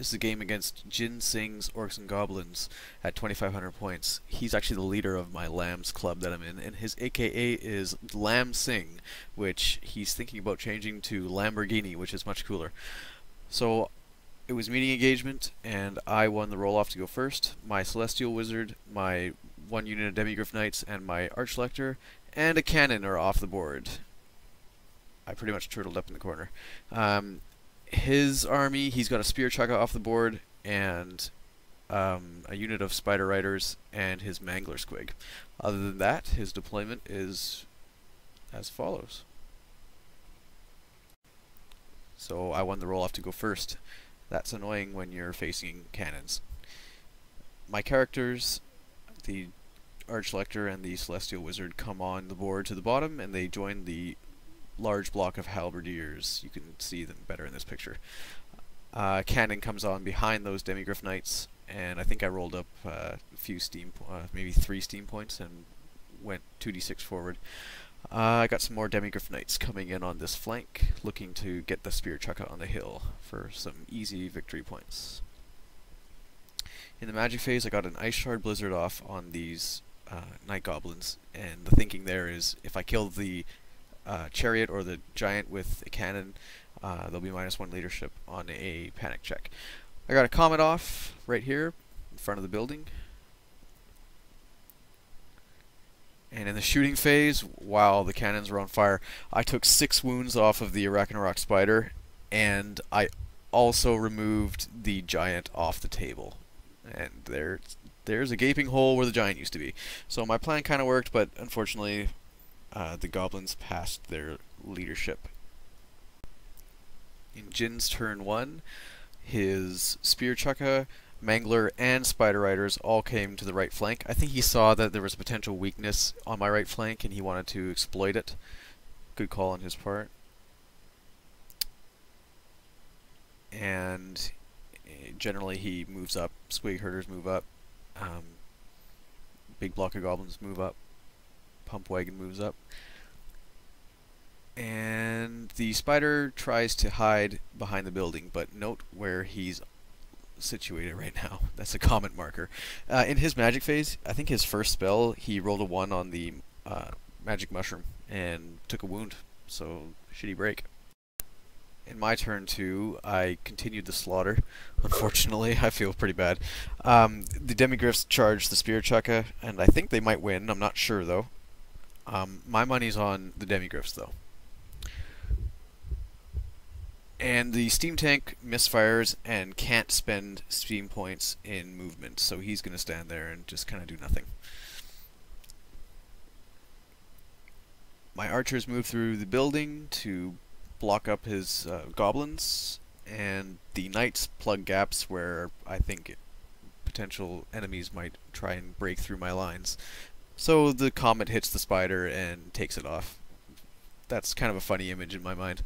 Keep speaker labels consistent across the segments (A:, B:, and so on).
A: This is a game against Jin Singh's Orcs and Goblins at 2,500 points. He's actually the leader of my Lambs club that I'm in, and his AKA is Lam Singh, which he's thinking about changing to Lamborghini, which is much cooler. So it was meeting engagement, and I won the roll-off to go first. My Celestial Wizard, my 1 unit of Demigryph Knights, and my Arch Lector, and a cannon are off the board. I pretty much turtled up in the corner. His army, he's got a Spear Chukka off the board, and a unit of Spider Riders, and his Mangler Squig. Other than that, his deployment is as follows. So I won the roll-off to go first. That's annoying when you're facing cannons. My characters, the Arch Lector and the Celestial Wizard, come on the board to the bottom, and they join the large block of halberdiers. You can see them better in this picture. Cannon comes on behind those Demigryph Knights, and I think I rolled up a few steam, maybe 3 steam points, and went 2d6 forward. I got some more Demigryph Knights coming in on this flank, looking to get the Spear Chukka on the hill for some easy victory points. In the magic phase, I got an Ice Shard Blizzard off on these Night Goblins, and the thinking there is if I kill the Chariot or the Giant with a cannon, there'll be -1 leadership on a panic check. I got a Comet off right here in front of the building. And in the shooting phase, while the cannons were on fire, I took 6 wounds off of the Arachnarok Spider, and I also removed the Giant off the table. And there's a gaping hole where the Giant used to be. So my plan kind of worked, but unfortunately the Goblins passed their leadership. In Jin's turn 1, his Spear Chukka, Mangler, and Spider Riders all came to the right flank. I think he saw that there was a potential weakness on my right flank, and he wanted to exploit it. Good call on his part. And generally he moves up. Squig Herders move up. Big block of Goblins move up. Pump Wagon moves up. And the Spider tries to hide behind the building, but note where he's situated right now. That's a comment marker. In his magic phase, I think his first spell, he rolled a 1 on the magic mushroom and took a wound, so shitty break. In my turn 2, I continued the slaughter. Unfortunately, I feel pretty bad. The Demigryphs charged the Spear Chukka, and I think they might win. I'm not sure though. My money's on the Demigryphs though. And the Steam Tank misfires and can't spend steam points in movement, so he's going to stand there and just kind of do nothing. My archers move through the building to block up his goblins, and the knights plug gaps where I think potential enemies might try and break through my lines. So the comet hits the spider and takes it off. That's kind of a funny image in my mind.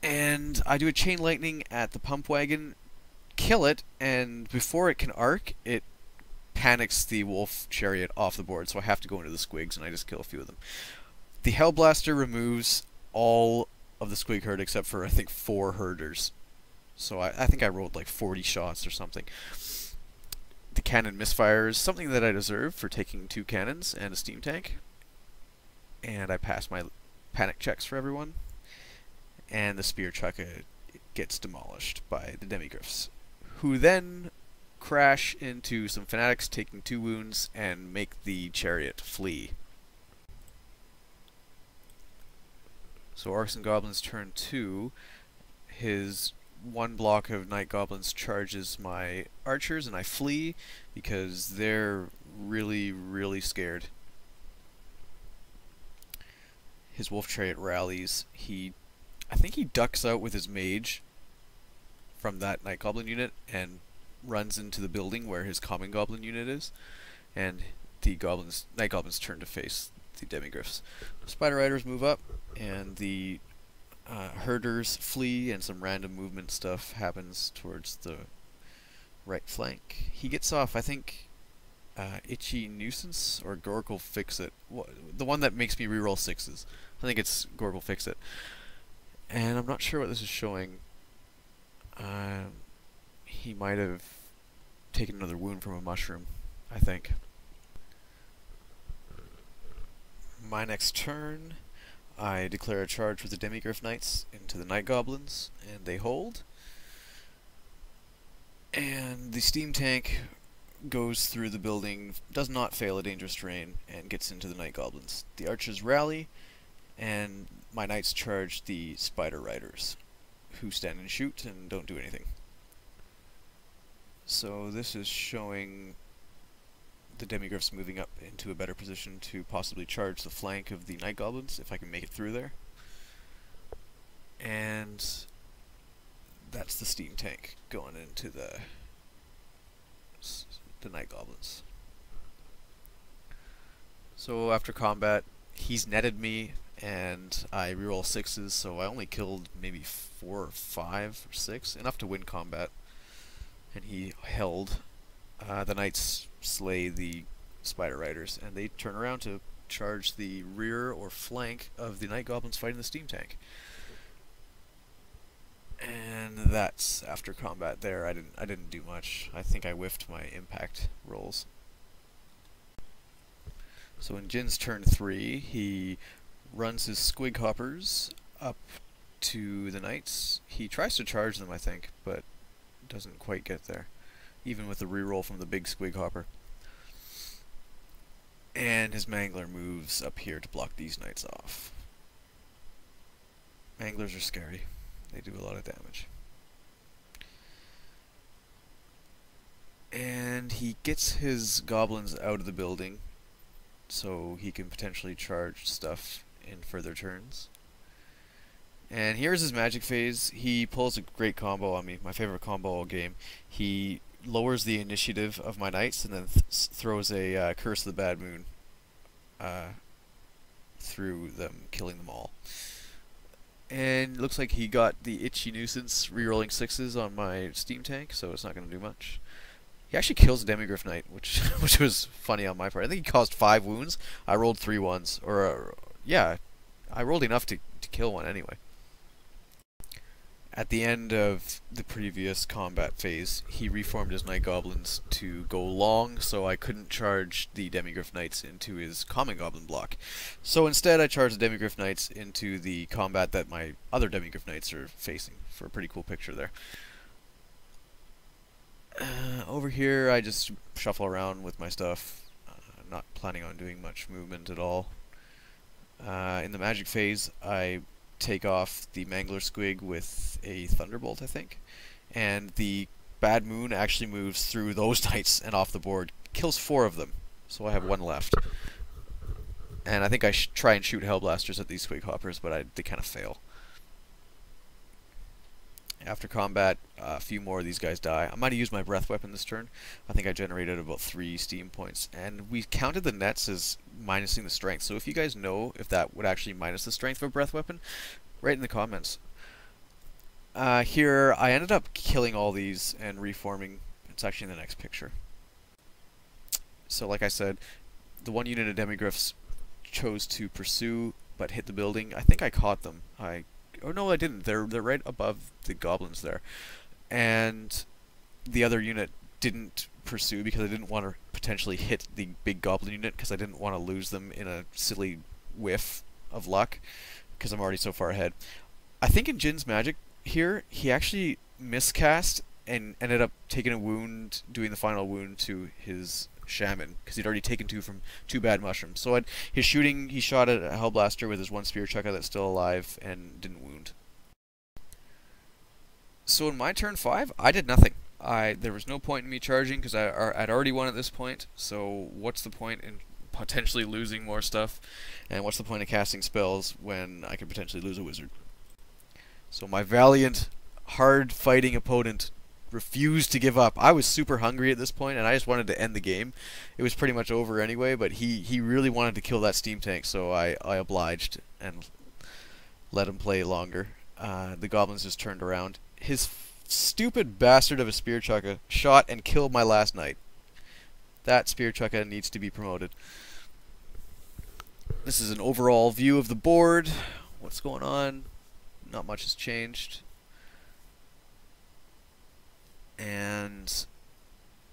A: And I do a Chain Lightning at the Pump Wagon, kill it, and before it can arc, it panics the Wolf Chariot off the board, so I have to go into the Squigs, and I just kill a few of them. The Hellblaster removes all of the Squig herd except for, I think, 4 herders. So I think I rolled like 40 shots or something. The cannon misfires, something that I deserve for taking 2 cannons and a steam tank. And I pass my panic checks for everyone. And the Spear Chukka gets demolished by the Demigryphs, who then crash into some Fanatics, taking 2 wounds, and make the Chariot flee. So Orcs and Goblins turn 2. His 1 block of Night Goblins charges my archers, and I flee because they're really, really scared. His Wolf Chariot rallies. I think he ducks out with his mage from that Night Goblin unit and runs into the building where his Common Goblin unit is, and the Night Goblins turn to face the Demigryphs. Spider Riders move up, and the herders flee, and some random movement stuff happens towards the right flank. He gets off, I think, Itchy Nuisance or Gorgle Fix It. The one that makes me reroll 6s. I think it's Gorgle Fix It. And I'm not sure what this is showing. He might have taken another wound from a mushroom, I think. My next turn, I declare a charge with the Demigryph Knights into the Night Goblins, and they hold. And the steam tank goes through the building, does not fail a dangerous terrain, and gets into the Night Goblins. The archers rally, and my knights charge the Spider Riders, who stand and shoot and don't do anything. So this is showing the Demigryphs moving up into a better position to possibly charge the flank of the Night Goblins, if I can make it through there. And that's the steam tank going into the Night Goblins. So after combat, he's netted me, and I reroll 6s, so I only killed maybe 4 or 5 or 6, enough to win combat. And he held. The knights slay the Spider Riders, and they turn around to charge the rear or flank of the Night Goblins fighting the steam tank. And that's after combat there. I didn't do much. I think I whiffed my impact rolls. So in Jin's turn 3, he runs his Squig Hoppers up to the knights. He tries to charge them, I think, but doesn't quite get there, even with the reroll from the big Squig Hopper. And his Mangler moves up here to block these knights off. Manglers are scary. They do a lot of damage. And he gets his goblins out of the building, so he can potentially charge stuff in further turns. And here's his magic phase. He pulls a great combo on me, my favorite combo all game. He lowers the initiative of my knights and then throws a Curse of the Bad Moon through them, killing them all. And it looks like he got the Itchy Nuisance rerolling 6s on my steam tank, so it's not going to do much. He actually kills a Demigryph Knight, which was funny on my part. I think he caused 5 wounds. I rolled 3 ones. Or, yeah, I rolled enough to kill one anyway. At the end of the previous combat phase, he reformed his Night Goblins to go long, so I couldn't charge the Demigryph Knights into his Common Goblin block. So instead I charged the Demigryph Knights into the combat that my other Demigryph Knights are facing, for a pretty cool picture there. Over here I just shuffle around with my stuff, not planning on doing much movement at all. In the magic phase, I take off the Mangler Squig with a Thunderbolt, I think, and the Bad Moon actually moves through those knights and off the board, kills 4 of them, so I have 1 left. And I think I try and shoot Hellblasters at these Squig Hoppers, but they kind of fail. After combat, a few more of these guys die. I might have used my breath weapon this turn. I think I generated about 3 steam points. And we counted the nets as minusing the strength. So if you guys know if that would actually minus the strength of a breath weapon, write in the comments. Here, I ended up killing all these and reforming. It's actually in the next picture. So like I said, the one unit of Demigryphs chose to pursue but hit the building. I think I caught them. Oh no, I didn't. They're right above the goblins there. And the other unit didn't pursue because I didn't want to potentially hit the big goblin unit because I didn't want to lose them in a silly whiff of luck because I'm already so far ahead. I think in Jin's magic here, he actually miscast and ended up taking a wound, doing the final wound to his Shaman, because he'd already taken 2 from 2 bad mushrooms. So his shooting, he shot at a Hellblaster with his 1 spear Chukka that's still alive and didn't wound. So in my turn 5, I did nothing. There was no point in me charging because I'd already won at this point, so what's the point in potentially losing more stuff? And what's the point of casting spells when I could potentially lose a wizard? So my valiant, hard-fighting opponent refused to give up. I was super hungry at this point, and I just wanted to end the game. It was pretty much over anyway, but he really wanted to kill that steam tank, so I obliged and let him play longer. The goblins just turned around. His stupid bastard of a spear Chukka shot and killed my last knight. That spear Chukka needs to be promoted. This is an overall view of the board. What's going on? Not much has changed. and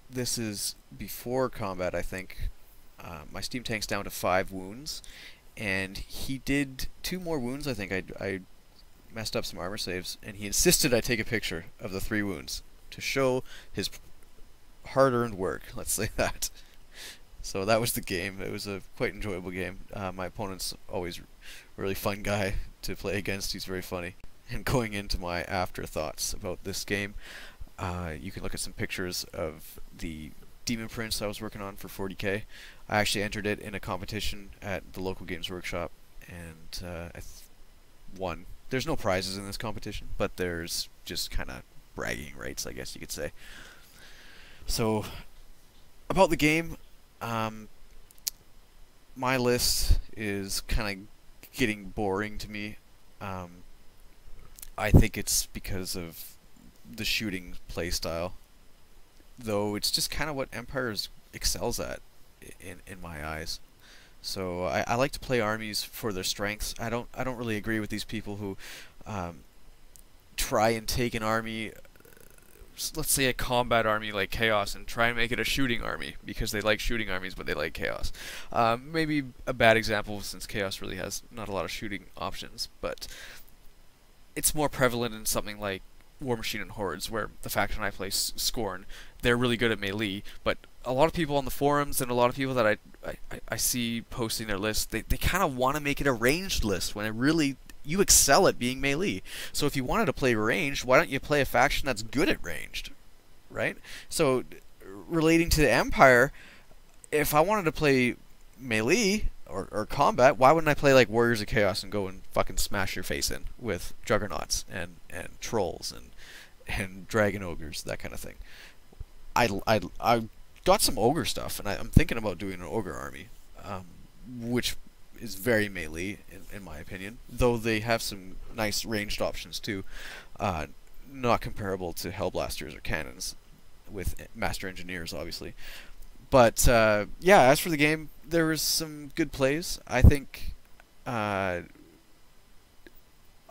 A: this is before combat, I think. My steam tank's down to 5 wounds, and he did 2 more wounds. I think I messed up some armor saves, and he insisted I take a picture of the 3 wounds to show his hard-earned work, let's say that. So that was the game. It was a quite enjoyable game. My opponent's always a really fun guy to play against. He's very funny. And going into my afterthoughts about this game, you can look at some pictures of the Demon Prince I was working on for 40k. I actually entered it in a competition at the local Games Workshop, and I won. There's no prizes in this competition, but there's just kind of bragging rights, I guess you could say. So, about the game, my list is kind of getting boring to me. I think it's because of the shooting playstyle, though it's just kind of what Empire excels at in my eyes. So I like to play armies for their strengths. I don't really agree with these people who try and take an army, let's say a combat army like Chaos, and try and make it a shooting army because they like shooting armies but they like Chaos. Maybe a bad example since Chaos really has not a lot of shooting options, but it's more prevalent in something like War Machine and Hordes, where the faction I play, Scorn, they're really good at melee, but a lot of people on the forums and a lot of people that I see posting their lists, they kind of want to make it a ranged list when it really, you excel at being melee. So if you wanted to play ranged, why don't you play a faction that's good at ranged, right? So relating to the Empire, if I wanted to play melee or combat, why wouldn't I play like Warriors of Chaos and go and fucking smash your face in with Juggernauts and Trolls and Dragon Ogres, that kind of thing. I got some Ogre stuff, and I'm thinking about doing an Ogre army, which is very melee in my opinion, though they have some nice ranged options too, not comparable to Hellblasters or Cannons with Master Engineers obviously. But yeah, as for the game, there was some good plays. I think a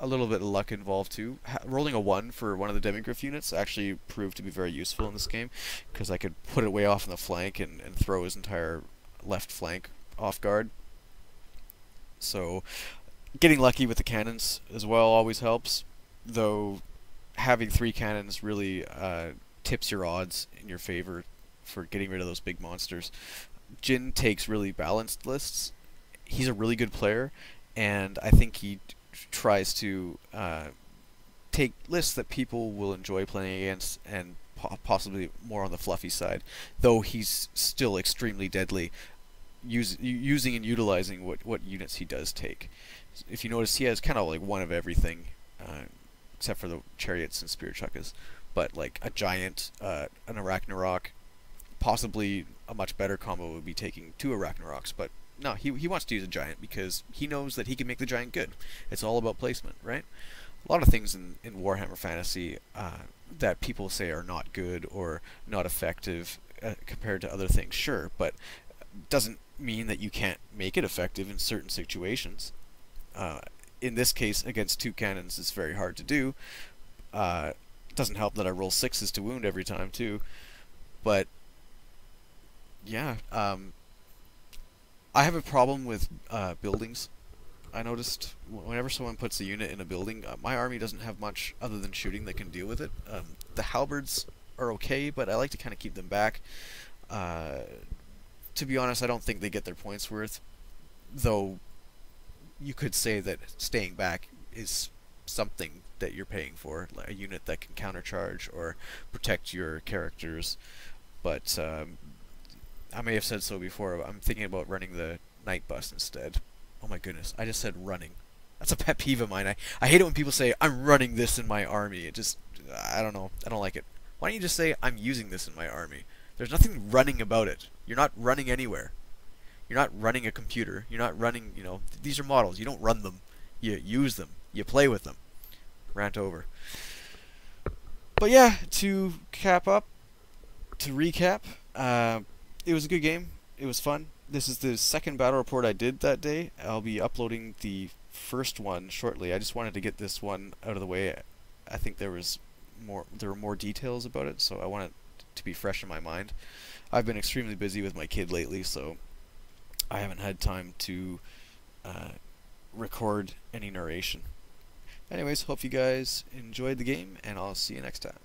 A: little bit of luck involved too. Rolling a 1 for one of the Demigryph units actually proved to be very useful in this game, because I could put it way off in the flank and throw his entire left flank off guard. So getting lucky with the cannons as well always helps, though having 3 cannons really tips your odds in your favor for getting rid of those big monsters. Jin takes really balanced lists. He's a really good player, and I think he tries to take lists that people will enjoy playing against, and possibly more on the fluffy side, though he's still extremely deadly, using and utilizing what units he does take. If you notice, he has kind of like one of everything, except for the Chariots and Spear Chukkas, but like a Giant, an Arachnarok. Possibly a much better combo would be taking 2 Arachnaroks, but no, he wants to use a Giant because he knows that he can make the Giant good. It's all about placement, right? A lot of things in Warhammer Fantasy that people say are not good or not effective compared to other things, sure, but doesn't mean that you can't make it effective in certain situations. In this case, against 2 cannons, it's very hard to do. Doesn't help that I roll 6s to wound every time too, but yeah, I have a problem with buildings. I noticed whenever someone puts a unit in a building, my army doesn't have much other than shooting that can deal with it. The halberds are okay, but I like to kind of keep them back. To be honest, I don't think they get their points worth, though you could say that staying back is something that you're paying for, like a unit that can countercharge or protect your characters. But I may have said so before, but I'm thinking about running the Night Bus instead. Oh my goodness, I just said running. That's a pet peeve of mine. I hate it when people say, I'm running this in my army. It just, I don't know, I don't like it. Why don't you just say, I'm using this in my army? There's nothing running about it. You're not running anywhere. You're not running a computer. You're not running, you know, these are models. You don't run them. You use them. You play with them. Rant over. But yeah, to recap, it was a good game. It was fun. This is the second battle report I did that day. I'll be uploading the first one shortly. I just wanted to get this one out of the way. I think there was there were more details about it, so I want it to be fresh in my mind. I've been extremely busy with my kid lately, so I haven't had time to record any narration. Anyways, hope you guys enjoyed the game, and I'll see you next time.